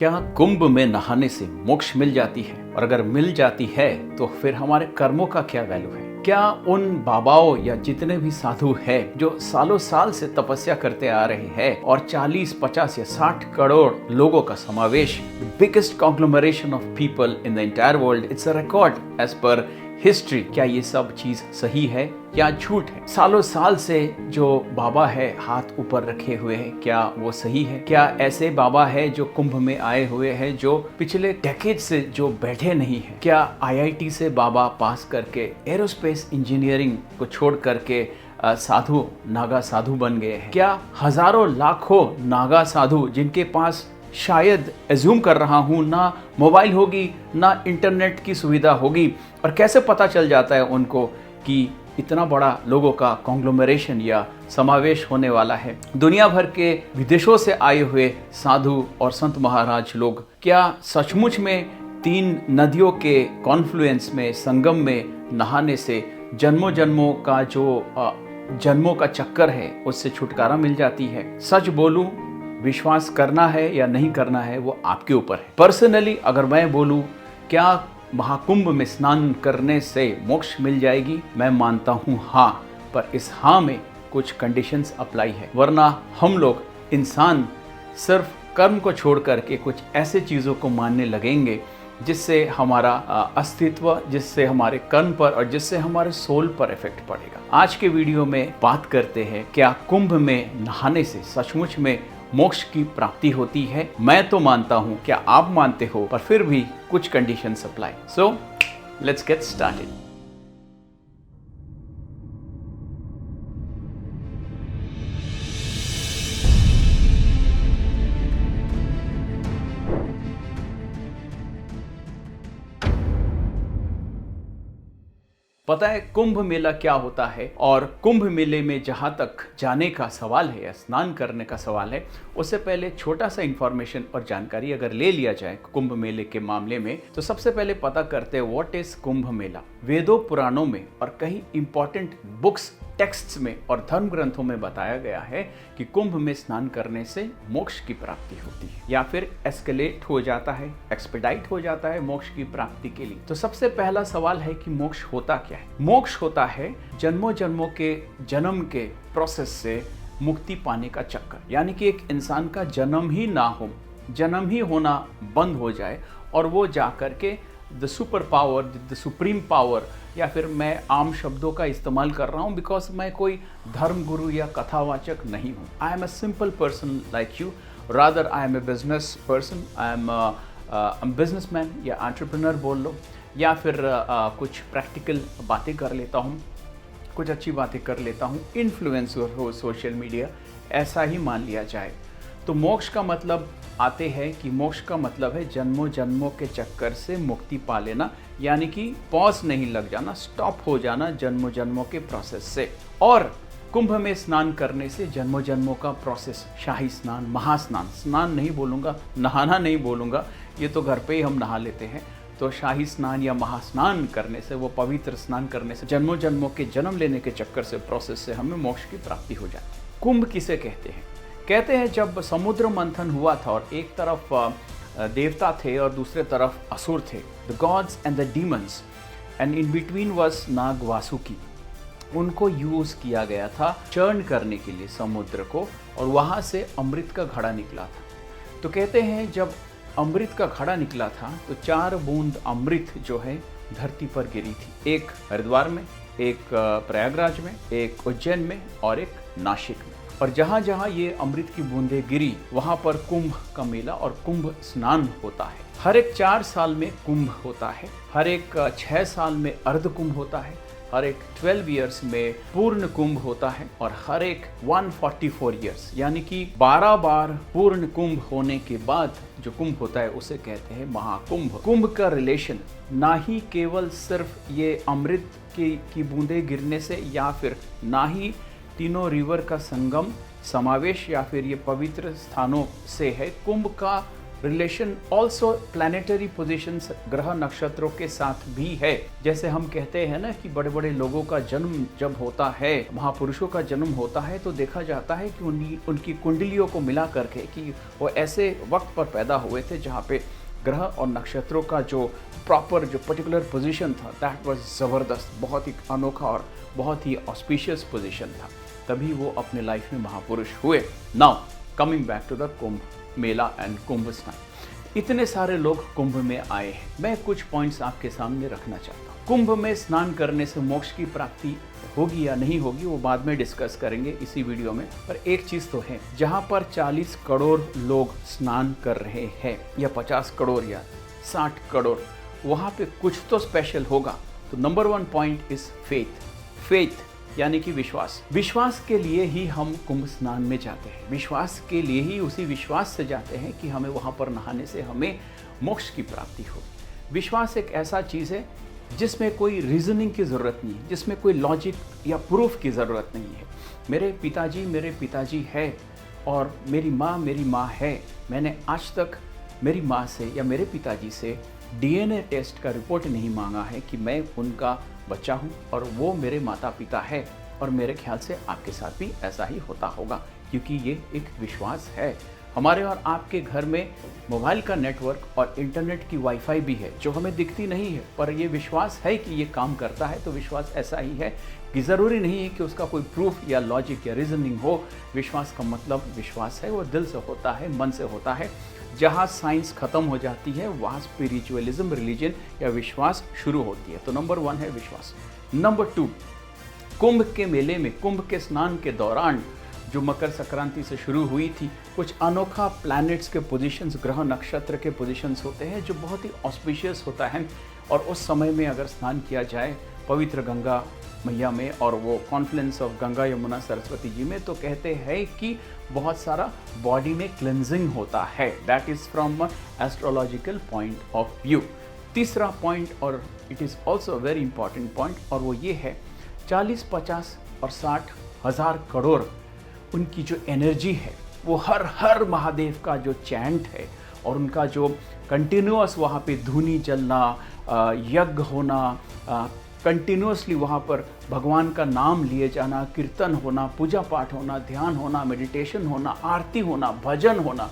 क्या कुंभ में नहाने से मोक्ष मिल जाती है? और अगर मिल जाती है तो फिर हमारे कर्मों का क्या वैल्यू है? क्या उन बाबाओं या जितने भी साधु हैं जो सालों साल से तपस्या करते आ रहे हैं और 40, 50 या 60 करोड़ लोगों का समावेश, biggest conglomeration of people in the entire world, it's a record as per history, क्या ये सब चीज सही है या झूठ है? सालों साल से जो बाबा है हाथ ऊपर रखे हुए हैं, क्या वो सही है? क्या ऐसे बाबा है जो कुंभ में आए हुए हैं जो पिछले डेकेड से जो बैठे नहीं है? क्या आईआईटी से बाबा पास करके एरोस्पेस इंजीनियरिंग को छोड़ करके साधु नागा साधु बन गए हैं? क्या हजारों लाखों नागा साधु जिनके पास शायद एज्यूम कर रहा हूं ना मोबाइल होगी ना इंटरनेट की सुविधा होगी, और कैसे पता चल जाता है उनको कि इतना बड़ा लोगों का कॉन्ग्लोमरेशन या समावेश होने वाला है? दुनिया भर के विदेशों से आए हुए साधु और संत महाराज लोग क्या सचमुच में 3 नदियों के कॉन्फ्लुएंस में, संगम में नहाने से जन्मों जन्मों का जो जन्मों का चक्कर है उससे छुटकारा मिल जाती है? सच बोलूं, विश्वास करना है या नहीं करना है वो आपके ऊपर है। पर्सनली अगर मैं बोलूं क्या महाकुंभ में स्नान करने से मोक्ष मिल जाएगी, मैं मानता हूं हाँ, पर इस हाँ में कुछ कंडीशंस अप्लाई है, वरना हम लोग इंसान सिर्फ कर्म को छोड़ करके कुछ ऐसे चीज़ों को मानने लगेंगे जिससे हमारा अस्तित्व, जिससे हमारे कर्म पर और जिससे हमारे सोल पर इफेक्ट पड़ेगा। आज के वीडियो में बात करते हैं क्या कुंभ में नहाने से सचमुच में मोक्ष की प्राप्ति होती है? मैं तो मानता हूं, क्या आप मानते हो? पर फिर भी कुछ conditions apply. So let's get started. पता है कुंभ मेला क्या होता है? और कुंभ मेले में जहाँ तक जाने का सवाल है या स्नान करने का सवाल है, उससे पहले छोटा सा इंफॉर्मेशन और जानकारी अगर ले लिया जाए कुंभ मेले के मामले में, तो सबसे पहले पता करते हैं व्हाट इज कुंभ मेला। वेदों, पुराणों में और कई इंपॉर्टेंट बुक्स, टेक्स्ट्स में और धर्म ग्रंथों में बताया गया है कि कुंभ में स्नान करने से मोक्ष की प्राप्ति होती है या फिर एस्केलेट हो जाता है, एक्सपेडाइट हो जाता है मोक्ष की प्राप्ति के लिए। तो सबसे पहला सवाल है कि मोक्ष होता क्या है? मोक्ष होता है जन्मों जन्मों के जन्म के प्रोसेस से मुक्ति पाने का चक्कर, यानी कि एक इंसान का जन्म ही ना हो, जन्म ही होना बंद हो जाए और वो जा करके the super power, the supreme power, या फिर मैं आम शब्दों का इस्तेमाल कर रहा हूँ बिकॉज मैं कोई धर्म गुरु या कथावाचक नहीं हूँ। I am a simple person like you, rather I am a business person, I am businessman या एंटरप्रेन्योर बोल लो, या फिर कुछ प्रैक्टिकल बातें कर लेता हूँ, कुछ अच्छी बातें कर लेता हूँ, इन्फ्लुएंसर हो सोशल मीडिया, ऐसा ही मान लिया जाए। तो मोक्ष का मतलब आते हैं कि मोक्ष का मतलब है जन्मों जन्मों के चक्कर से मुक्ति पा लेना, यानी कि पॉज नहीं लग जाना, स्टॉप हो जाना जन्मों जन्मों के प्रोसेस से। और कुंभ में स्नान करने से जन्मों जन्मों का प्रोसेस, शाही स्नान, महास्नान, स्नान नहीं बोलूँगा, नहाना नहीं बोलूँगा, ये तो घर पे ही हम नहा लेते हैं। तो शाही स्नान या महास्नान करने से, वो पवित्र स्नान करने से जन्मों जन्मों के जन्म लेने के चक्कर से, प्रोसेस से हमें मोक्ष की प्राप्ति हो जाती है। कुंभ किसे कहते हैं? कहते हैं जब समुद्र मंथन हुआ था और एक तरफ देवता थे और दूसरे तरफ असुर थे, the gods and the demons, and in between was Nag Vasuki. उनको यूज किया गया था चर्न करने के लिए समुद्र को, और वहाँ से अमृत का घड़ा निकला था। तो कहते हैं जब अमृत का घड़ा निकला था तो 4 बूंद अमृत जो है धरती पर गिरी थी, एक हरिद्वार में, एक प्रयागराज में, एक उज्जैन में और एक नासिक में। और जहाँ जहाँ ये अमृत की बूंदें गिरी वहाँ पर कुंभ का मेला और कुंभ स्नान होता है। हर एक 4 साल में कुंभ होता है, हर एक 6 साल में अर्ध कुंभ होता है, हर एक 12 ईयर्स में पूर्ण कुंभ होता है, और हर एक 144 ईयर्स यानी कि 12 बार पूर्ण कुंभ होने के बाद जो कुंभ होता है उसे कहते हैं महाकुंभ। कुंभ का रिलेशन ना ही केवल सिर्फ ये अमृत की बूंदें गिरने से, या फिर ना ही तीनों रिवर का संगम समावेश या फिर ये पवित्र स्थानों से है। कुंभ का रिलेशन ऑल्सो प्लानिटरी पोजिशंस ग्रह नक्षत्रों के साथ भी है। जैसे हम कहते हैं ना कि बड़े बड़े लोगों का जन्म जब होता है, महापुरुषों का जन्म होता है, तो देखा जाता है कि उनकी कुंडलियों को मिला करके कि वो ऐसे वक्त पर पैदा हुए थे जहाँ पे ग्रह और नक्षत्रों का जो प्रॉपर जो पर्टिकुलर पोजीशन था दैट वाज ज़बरदस्त, बहुत ही अनोखा और बहुत ही ऑस्पिशियस पोजीशन था, तभी वो अपने लाइफ में महापुरुष हुए। Now coming back to the Kumbh Mela and Kumbh snan. इतने सारे लोग कुंभ में आए हैं, मैं कुछ पॉइंट्स आपके सामने रखना चाहता हूँ। कुंभ में स्नान करने से मोक्ष की प्राप्ति होगी या नहीं होगी वो बाद में डिस्कस करेंगे इसी वीडियो में, पर एक चीज तो है, जहां पर 40 करोड़ लोग स्नान कर रहे हैं या 50 करोड़ या 60 करोड़, वहां पे कुछ तो स्पेशल होगा। तो नंबर 1 पॉइंट इज फेथ यानी कि विश्वास के लिए ही हम कुंभ स्नान में जाते हैं, विश्वास के लिए ही, उसी विश्वास से जाते हैं कि हमें वहां पर नहाने से हमें मोक्ष की प्राप्ति होगी। विश्वास एक ऐसा चीज है जिसमें कोई रीजनिंग की ज़रूरत नहीं है, जिसमें कोई लॉजिक या प्रूफ की ज़रूरत नहीं है। मेरे पिताजी है और मेरी माँ है। मैंने आज तक मेरी माँ से या मेरे पिताजी से DNA टेस्ट का रिपोर्ट नहीं मांगा है कि मैं उनका बच्चा हूँ और वो मेरे माता पिता है, और मेरे ख्याल से आपके साथ भी ऐसा ही होता होगा, क्योंकि ये एक विश्वास है। हमारे और आपके घर में मोबाइल का नेटवर्क और इंटरनेट की वाईफाई भी है जो हमें दिखती नहीं है, पर ये विश्वास है कि ये काम करता है, तो विश्वास ऐसा ही है कि ज़रूरी नहीं है कि उसका कोई प्रूफ या लॉजिक या रीजनिंग हो। विश्वास का मतलब विश्वास है, वो दिल से होता है, मन से होता है। जहाँ साइंस खत्म हो जाती है वहाँ स्पिरिचुअलिज्म, रिलीजन या विश्वास शुरू होती है। तो नंबर 1 है विश्वास। नंबर 2, कुंभ के मेले में, कुंभ के स्नान के दौरान जो मकर संक्रांति से शुरू हुई थी, कुछ अनोखा प्लैनेट्स के पोजीशंस, ग्रह नक्षत्र के पोजीशंस होते हैं जो बहुत ही ऑस्पिशियस होता है, और उस समय में अगर स्नान किया जाए पवित्र गंगा मैया में और वो कॉन्फ्लुएंस ऑफ गंगा यमुना सरस्वती जी में, तो कहते हैं कि बहुत सारा बॉडी में क्लेंजिंग होता है। That is from astrological point of view. तीसरा पॉइंट, और it is also very important point, और वो ये है 40, 50 और 60 हज़ार करोड़ उनकी जो एनर्जी है, वो हर महादेव का जो चैंट है और उनका जो कंटिन्यूअस वहाँ पे धुनी चलना, यज्ञ होना, कंटिन्यूअसली वहाँ पर भगवान का नाम लिए जाना, कीर्तन होना, पूजा पाठ होना, ध्यान होना, मेडिटेशन होना, आरती होना, भजन होना,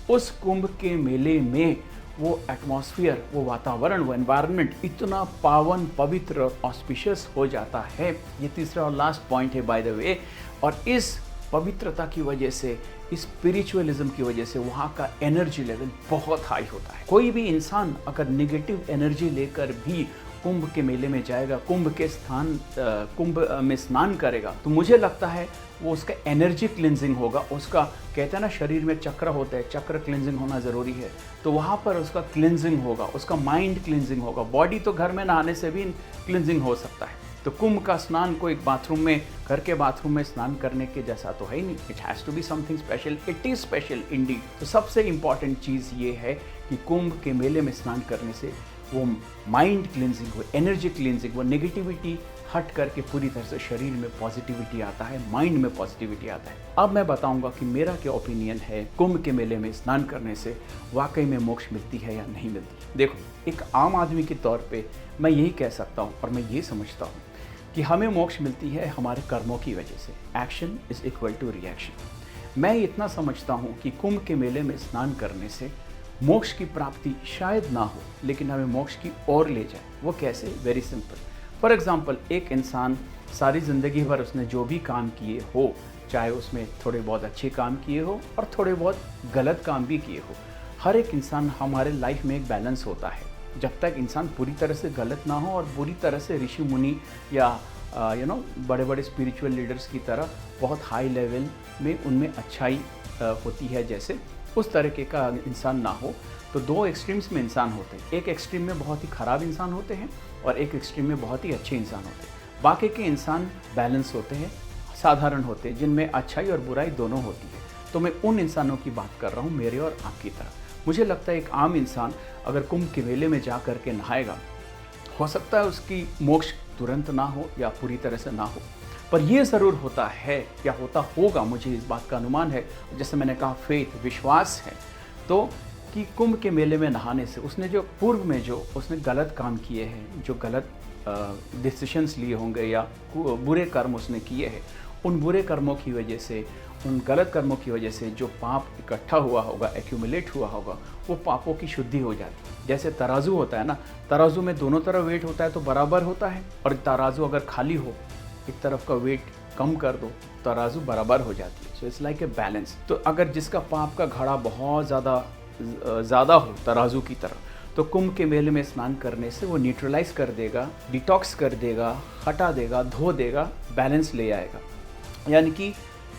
उस कुंभ के मेले में वो एटमॉस्फेयर, वो वातावरण, वो एनवायरनमेंट इतना पावन, पवित्र, ऑस्पिशियस हो जाता है। ये तीसरा और लास्ट पॉइंट है बाय द वे, और इस पवित्रता की वजह से, इस स्पिरिचुअलिज्म की वजह से वहाँ का एनर्जी लेवल बहुत हाई होता है। कोई भी इंसान अगर नेगेटिव एनर्जी लेकर भी कुंभ के मेले में जाएगा, कुंभ में स्नान करेगा, तो मुझे लगता है वो उसका एनर्जी क्लिनजिंग होगा। उसका कहते हैं ना शरीर में चक्र होता है, चक्र क्लिनजिंग होना ज़रूरी है, तो वहाँ पर उसका क्लिनजिंग होगा, उसका माइंड क्लिनजिंग होगा। बॉडी तो घर में नहाने से भी क्लिनजिंग हो सकता है। तो कुंभ का स्नान कोई बाथरूम में, घर के बाथरूम में स्नान करने के जैसा तो है ही नहीं। It has to be something special, it is special indeed. तो सबसे इम्पॉर्टेंट चीज़ ये है कि कुंभ के मेले में स्नान करने से वो माइंड क्लिनजिंग, वो एनर्जी क्लिनजिंग, वो नेगेटिविटी हट करके पूरी तरह से शरीर में पॉजिटिविटी आता है, माइंड में पॉजिटिविटी आता है। अब मैं बताऊंगा कि मेरा क्या ओपिनियन है, कुंभ के मेले में स्नान करने से वाकई में मोक्ष मिलती है या नहीं मिलती। देखो, एक आम आदमी के तौर पे मैं यही कह सकता हूँ और मैं ये समझता हूँ कि हमें मोक्ष मिलती है हमारे कर्मों की वजह से। Action is equal to reaction. मैं इतना समझता हूँ कि कुंभ के मेले में स्नान करने से मोक्ष की प्राप्ति शायद ना हो, लेकिन हमें मोक्ष की ओर ले जाए। वो कैसे? Very simple. फॉर एग्जाम्पल, एक इंसान सारी ज़िंदगी भर उसने जो भी काम किए हो, चाहे उसमें थोड़े बहुत अच्छे काम किए हो और थोड़े बहुत गलत काम भी किए हो, हर एक इंसान, हमारे लाइफ में एक बैलेंस होता है। जब तक इंसान पूरी तरह से गलत ना हो और पूरी तरह से ऋषि मुनि या बड़े बड़े स्पिरिचुअल लीडर्स की तरह बहुत हाई लेवल में उनमें अच्छाई होती है, जैसे उस तरीके का इंसान ना हो, तो दो एक्सट्रीम्स में इंसान होते हैं। एक एक्सट्रीम में बहुत ही ख़राब इंसान होते हैं और एक एक्सट्रीम में बहुत ही अच्छे इंसान होते हैं। बाकी के इंसान बैलेंस होते हैं, साधारण होते हैं, जिनमें अच्छाई और बुराई दोनों होती है। तो मैं उन इंसानों की बात कर रहा हूँ, मेरे और आपकी तरह। मुझे लगता है एक आम इंसान अगर कुंभ के मेले में जा कर के नहाएगा, हो सकता है उसकी मोक्ष तुरंत ना हो या पूरी तरह से ना हो, पर यह ज़रूर होता है या होता होगा, मुझे इस बात का अनुमान है। जैसे मैंने कहा, फेथ, विश्वास है, तो कि कुंभ के मेले में नहाने से उसने जो पूर्व में जो उसने गलत काम किए हैं, जो गलत डिसीशंस लिए होंगे या बुरे कर्म उसने किए हैं, उन बुरे कर्मों की वजह से, उन गलत कर्मों की वजह से जो पाप इकट्ठा हुआ होगा, एक्यूमुलेट हुआ होगा, वो पापों की शुद्धि हो जाती है। जैसे तराजू होता है ना, तराजू में दोनों तरफ वेट होता है तो बराबर होता है, और तराजू अगर खाली हो, एक तरफ का वेट कम कर दो, तराजू बराबर हो जाती है। So it's like a balance. तो अगर जिसका पाप का घड़ा बहुत ज़्यादा हो तराजू की तरह, तो कुंभ के मेले में स्नान करने से वो न्यूट्रलाइज कर देगा, डिटॉक्स कर देगा, हटा देगा, धो देगा, बैलेंस ले आएगा। यानी कि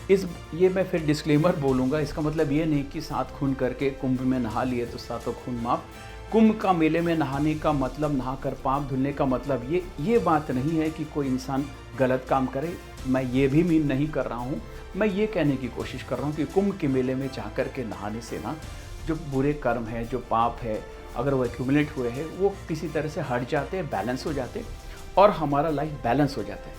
ये मैं फिर डिस्क्लेमर बोलूँगा, इसका मतलब ये नहीं कि 7 खून करके कुंभ में नहा लिए तो 7 खून माफ। कुंभ का मेले में नहाने का मतलब, नहाकर पाप धुलने का मतलब ये बात नहीं है कि कोई इंसान गलत काम करे। मैं ये भी मीन नहीं कर रहा हूँ। मैं ये कहने की कोशिश कर रहा हूँ कि कुंभ के मेले में जा कर के नहाने से ना, जो बुरे कर्म है, जो पाप है, अगर वो एक्यूमुलेट हुए हैं, वो किसी तरह से हट जाते हैं, बैलेंस हो जाते हैं, और हमारा लाइफ बैलेंस हो जाता है।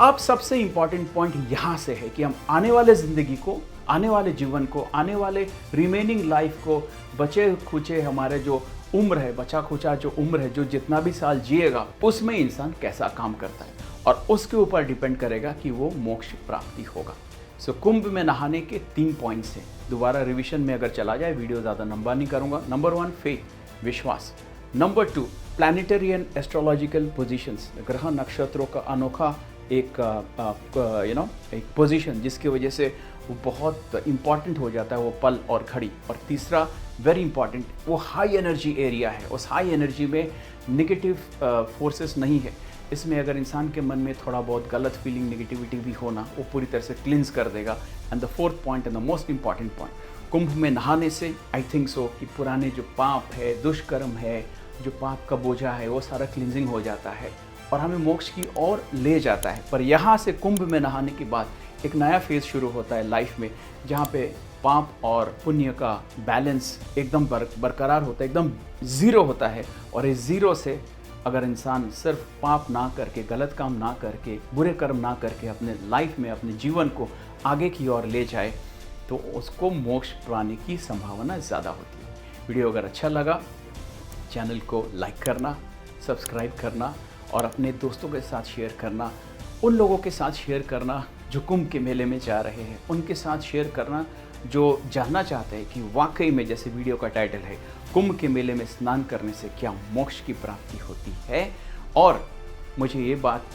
अब सबसे इम्पॉर्टेंट पॉइंट यहाँ से है कि हम आने वाले ज़िंदगी को, आने वाले जीवन को, आने वाले रिमेनिंग लाइफ को, बचे खुचे हमारे जो उम्र है, बचा खुचा जो उम्र है, जो जितना भी साल जिएगा, उसमें इंसान कैसा काम करता है, और उसके ऊपर डिपेंड करेगा कि वो मोक्ष प्राप्ति होगा। सो कुंभ में नहाने के 3 पॉइंट्स हैं। दोबारा रिविजन में अगर चला जाए, वीडियो ज़्यादा लंबा नहीं करूँगा। नंबर 1 फेथ, विश्वास। Number 2 planetary and astrological positions, ग्रह नक्षत्रों का अनोखा एक एक पोजीशन, जिसकी वजह से वो बहुत इम्पॉर्टेंट हो जाता है वो पल और घड़ी। और तीसरा वेरी इंपॉर्टेंट, वो हाई एनर्जी एरिया है। उस हाई एनर्जी में नेगेटिव फोर्सेस नहीं है। इसमें अगर इंसान के मन में थोड़ा बहुत गलत फीलिंग, नेगेटिविटी भी होना, वो पूरी तरह से क्लिंस कर देगा। And the 4th point and the most important point, Kumbh में नहाने से आई थिंक सो कि पुराने जो पाप है, दुष्कर्म है, जो पाप का बोझा है, वो सारा क्लिनजिंग हो जाता है और हमें मोक्ष की ओर ले जाता है। पर यहाँ से कुंभ में नहाने के बाद एक नया फेज़ शुरू होता है लाइफ में, जहाँ पे पाप और पुण्य का बैलेंस एकदम बरकरार होता है, एकदम ज़ीरो होता है। और इस ज़ीरो से अगर इंसान सिर्फ पाप ना करके, गलत काम ना करके, बुरे कर्म ना करके अपने लाइफ में, अपने जीवन को आगे की ओर ले जाए, तो उसको मोक्ष पाने की संभावना ज़्यादा होती है। वीडियो अगर अच्छा लगा, चैनल को लाइक करना, सब्सक्राइब करना और अपने दोस्तों के साथ शेयर करना। उन लोगों के साथ शेयर करना जो कुंभ के मेले में जा रहे हैं, उनके साथ शेयर करना जो जानना चाहते हैं कि वाकई में, जैसे वीडियो का टाइटल है, कुंभ के मेले में स्नान करने से क्या मोक्ष की प्राप्ति होती है। और मुझे ये बात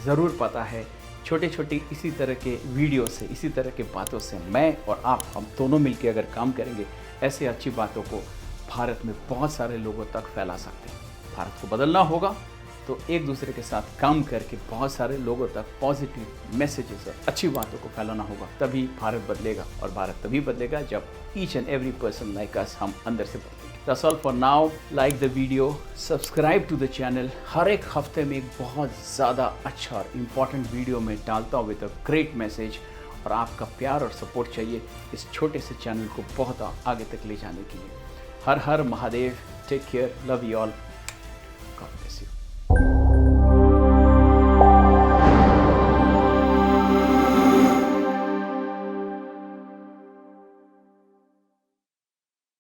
ज़रूर पता है, छोटे छोटे इसी तरह के वीडियो से, इसी तरह के बातों से मैं और आप, हम दोनों मिलकर अगर काम करेंगे, ऐसे अच्छी बातों को भारत में बहुत सारे लोगों तक फैला सकते हैं। भारत को बदलना होगा तो एक दूसरे के साथ काम करके बहुत सारे लोगों तक पॉजिटिव मैसेजेस और अच्छी बातों को फैलाना होगा, तभी भारत बदलेगा। और भारत तभी बदलेगा जब each and every person like us, हम अंदर से बदलेंगे। That's all for now. Like the video, subscribe to the channel. हर एक हफ्ते में एक बहुत ज़्यादा अच्छा और इम्पॉर्टेंट वीडियो में डालता हूँ विद अ ग्रेट मैसेज, और आपका प्यार और सपोर्ट चाहिए इस छोटे से चैनल को बहुत आगे तक ले जाने के लिए। हर हर Mahadev. Take care, love you all.